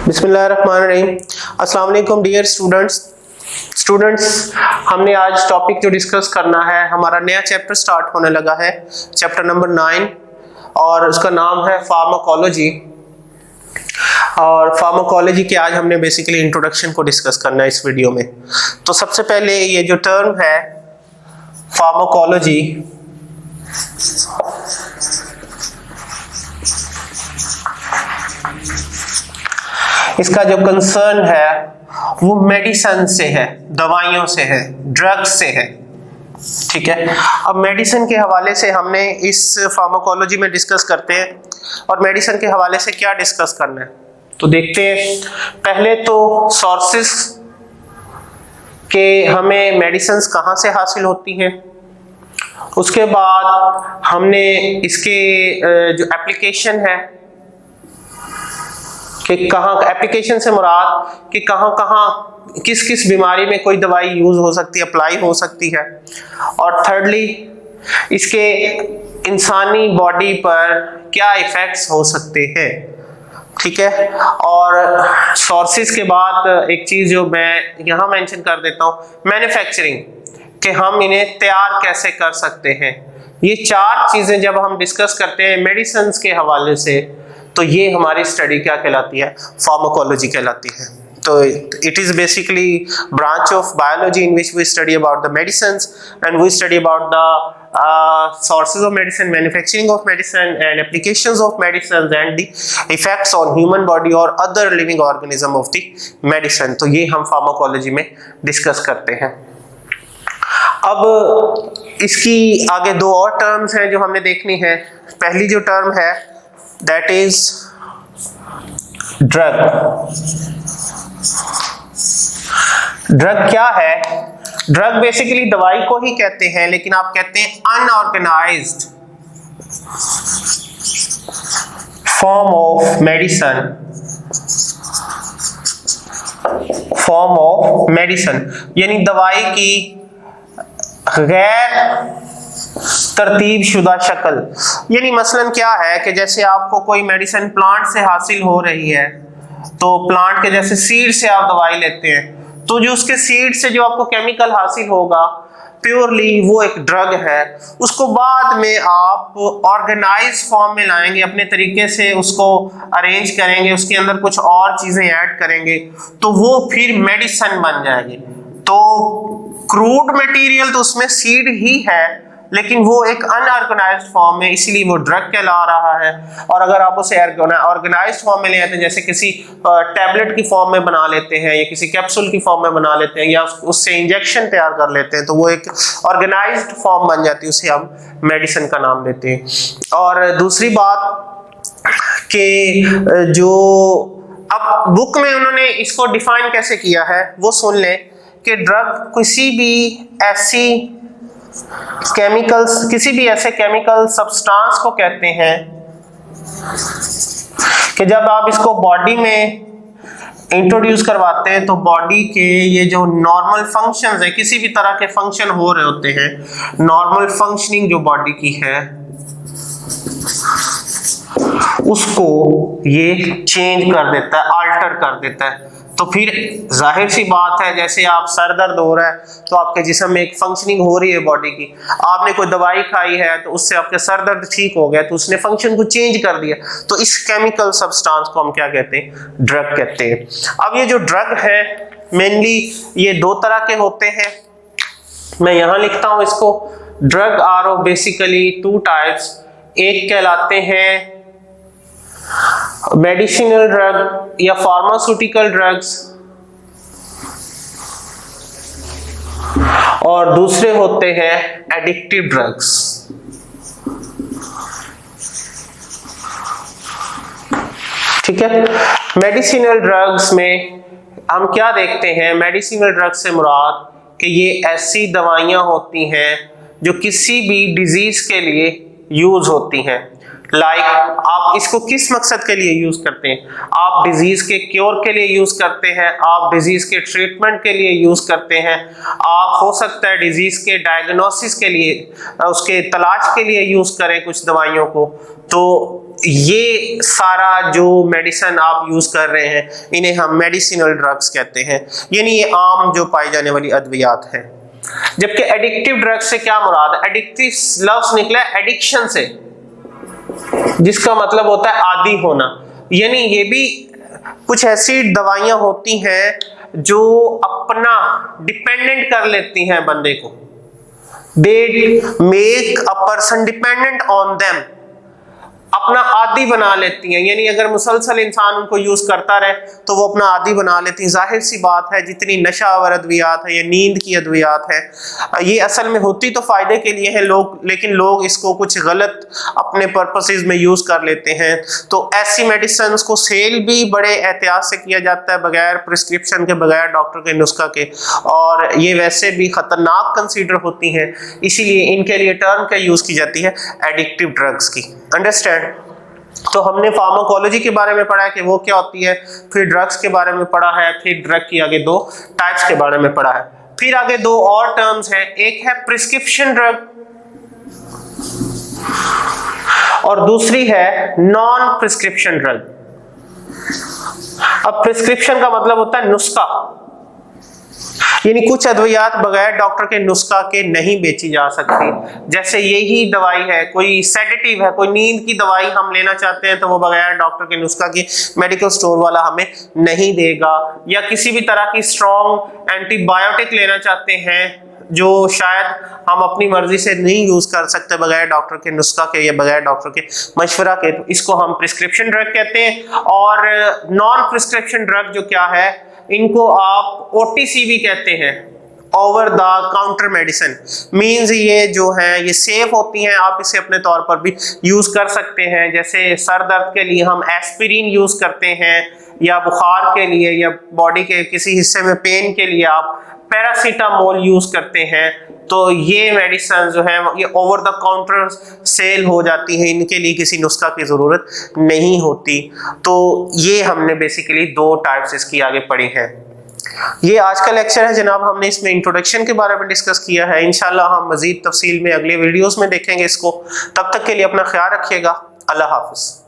बिस्मिल्लाहिर्रहमानिर्रहीम। अस्सलाम वालेकुम डियर स्टूडेंट्स, हमने आज टॉपिक जो डिस्कस करना है, हमारा नया चैप्टर स्टार्ट होने लगा है, चैप्टर नंबर 9, और उसका नाम है फार्माकोलॉजी। और फार्माकोलॉजी के आज हमने बेसिकली इंट्रोडक्शन को डिस्कस करना है इस वीडियो में। तो सबसे पहले ये जो टर्म है फार्माकोलॉजी, इसका जो कंसर्न है वो मेडिसिन से है, दवाइयों से है, ड्रग्स से है। ठीक है, अब मेडिसिन के हवाले से हमने इस फार्माकोलॉजी में डिस्कस करते हैं, और मेडिसिन के हवाले से क्या डिस्कस करना है तो देखते हैं। पहले तो सोर्सेस के हमें मेडिसिन कहाँ से हासिल होती हैं, उसके बाद हमने इसके जो एप्लीकेशन है कि कहाँ, एप्लीकेशन से मुराद कि कहाँ कहाँ किस किस बीमारी में कोई दवाई यूज हो सकती है, अप्लाई हो सकती है, और थर्डली इसके इंसानी बॉडी पर क्या इफेक्ट्स हो सकते हैं। ठीक है, और सोर्सेज के बाद एक चीज जो मैं यहाँ मेंशन कर देता हूँ, मैन्युफैक्चरिंग, कि हम इन्हें तैयार कैसे कर सकते हैं। ये चार चीजें जब हम डिस्कस करते हैं मेडिसिन के हवाले से, तो ये हमारी स्टडी क्या कहलाती है, फार्माकोलॉजी कहलाती है। तो it is basically branch of biology in which we study about the medicines and we study about the sources of medicine, manufacturing of medicine and applications of medicines and the effects on human body or other living organism of the medicine। तो ये हम pharmacology में discuss करते हैं। अब इसकी आगे दो और टर्म्स हैं जो हमने देखनी है। पहली जो टर्म है दैट इज ड्रग। ड्रग क्या है? ड्रग बेसिकली दवाई को ही कहते हैं, लेकिन आप कहते हैं unorganised form of medicine, form of medicine, यानी दवाई की गैर तरतीब शुदा शक्ल। यानी मसलन क्या है कि जैसे आपको कोई मेडिसिन प्लांट से हासिल हो रही है, तो प्लांट के जैसे सीड से आप दवाई लेते हैं, तो जो उसके सीड से जो आपको केमिकल हासिल होगा प्योरली वो एक ड्रग है। उसको बाद में आप ऑर्गेनाइज फॉर्म में लाएंगे, अपने तरीके से उसको अरेंज करेंगे, उसके अंदर कुछ और चीजें ऐड करेंगे, तो वो फिर मेडिसिन बन जाएगी। तो क्रूड मटेरियल तो उसमें सीड ही है, लेकिन वो एक अनऑर्गेनाइज्ड फॉर्म में, इसीलिए वो ड्रग कहला रहा है। और अगर आप उसे ऑर्गेनाइज्ड फॉर्म में ले आते हैं, जैसे किसी टैबलेट की फॉर्म में बना लेते हैं, या किसी कैप्सूल की फॉर्म में बना लेते हैं, या उससे इंजेक्शन तैयार कर लेते हैं, तो वो एक ऑर्गेनाइज्ड फॉर्म बन जाती है, उसे हम मेडिसिन का नाम देते हैं। और दूसरी बात कि जो अब बुक में उन्होंने इसको डिफाइन कैसे किया है वो सुन लें, कि ड्रग किसी भी ऐसी केमिकल्स, किसी भी ऐसे केमिकल सब्सटेंस को कहते हैं कि जब आप इसको बॉडी में इंट्रोड्यूस करवाते हैं, तो बॉडी के ये जो नॉर्मल फंक्शंस है, किसी भी तरह के फंक्शन हो रहे होते हैं, नॉर्मल फंक्शनिंग जो बॉडी की है, उसको ये चेंज कर देता है, अल्टर कर देता है। तो फिर जाहिर सी बात है, जैसे आप सर दर्द हो रहा है, तो आपके जिस्म में एक फंक्शनिंग हो रही है बॉडी की, आपने कोई दवाई खाई है तो उससे आपके सर दर्द ठीक हो गया, तो उसने फंक्शन को चेंज कर दिया। तो इस केमिकल सब्सटेंस को हम क्या कहते हैं? ड्रग कहते हैं। अब ये जो ड्रग है मेनली ये दो तरह के होते हैं। मैं यहाँ लिखता हूँ इसको, drug are of basically two types. एक कहलाते हैं मेडिसिनल ड्रग या फार्मास्यूटिकल ड्रग्स, और दूसरे होते हैं एडिक्टिव ड्रग्स। ठीक है, मेडिसिनल ड्रग्स में हम क्या देखते हैं? मेडिसिनल ड्रग्स से मुराद कि ये ऐसी दवाइयां होती हैं जो किसी भी डिजीज के लिए यूज होती हैं। आप इसको किस मकसद के लिए यूज करते हैं? आप डिजीज के क्योर के लिए यूज करते हैं, आप डिजीज के ट्रीटमेंट के लिए यूज करते हैं, आप हो सकता है डिजीज के डायग्नोसिस के लिए, उसके तलाश के लिए यूज करें कुछ दवाइयों को। तो ये सारा जो मेडिसिन आप यूज कर रहे हैं इन्हें हम मेडिसिनल ड्रग्स कहते हैं, यानी ये आम जो पाई जाने वाली अद्वियात है। जबकि एडिक्टिव ड्रग्स से क्या मुराद है? एडिक्टिव लफ्ज निकला है एडिक्शन से, जिसका मतलब होता है आदी होना। यानी ये भी कुछ ऐसी दवाइयां होती हैं जो अपना डिपेंडेंट कर लेती हैं बंदे को, they make a person dependent on them, अपना आदी बना लेती हैं। यानी अगर मुसलसल इंसान उनको यूज करता रहे तो वो अपना आदी बना लेती हैं। जाहिर सी बात है जितनी नशा आवर अद्वियात है या नींद की अद्वियात है, ये असल में होती तो फायदे के लिए है लोग, लेकिन लोग इसको कुछ गलत अपने पर्पसेस में यूज कर लेते हैं। तो ऐसी मेडिसिन को सेल भी बड़े एहतियात से किया जाता है, बगैर प्रिस्क्रिप्शन के, बगैर डॉक्टर के नुस्खा के, और ये वैसे भी खतरनाक कंसीडर होती हैं, इसीलिए इनके लिए टर्म क्या यूज की जाती है? एडिक्टिव ड्रग्स की। अंडरस्टैंड? तो हमने फार्माकोलॉजी के बारे में पढ़ा है कि वो क्या होती है, फिर ड्रग्स के बारे में पढ़ा है, फिर ड्रग की आगे दो टाइप्स के बारे में पढ़ा है, फिर आगे दो और टर्म्स हैं, एक है प्रिस्क्रिप्शन ड्रग और दूसरी है नॉन प्रिस्क्रिप्शन ड्रग। अब प्रिस्क्रिप्शन का मतलब होता है नुस्खा, यानी कुछ अद्वियात बगैर डॉक्टर के नुस्खा के नहीं बेची जा सकती। जैसे यही दवाई है, कोई सेडेटिव है, कोई नींद की दवाई हम लेना चाहते हैं तो वो बगैर डॉक्टर के नुस्खा की मेडिकल स्टोर वाला हमें नहीं देगा। या किसी भी तरह की स्ट्रॉन्ग एंटीबायोटिक लेना चाहते हैं जो शायद हम अपनी मर्जी से नहीं यूज कर सकते बगैर डॉक्टर के नुस्खा के या बगैर डॉक्टर के मशवरा के, तो इसको हम प्रिस्क्रिप्शन ड्रग कहते हैं। और नॉन प्रिस्क्रिप्शन ड्रग जो क्या है, इनको आप OTC भी कहते हैं, over the counter medicine. Means ये जो है ये सेफ होती हैं, आप इसे अपने तौर पर भी यूज कर सकते हैं। जैसे सर दर्द के लिए हम एस्पिरिन यूज करते हैं, या बुखार के लिए या बॉडी के किसी हिस्से में पेन के लिए आप पैरासीटामोल यूज करते हैं। तो ये मेडिसिन जो है ये ओवर द काउंटर सेल हो जाती है, इनके लिए किसी नुस्खा की ज़रूरत नहीं होती। तो ये हमने बेसिकली दो टाइप्स इसकी आगे पढ़ी हैं। ये आज का लेक्चर है जनाब, हमने इसमें इंट्रोडक्शन के बारे में डिस्कस किया है। इंशाल्लाह हम मजीद तफसील में अगले वीडियोस में देखेंगे इसको। तब तक के लिए अपना ख्याल रखिएगा। अल्लाह हाफिज़।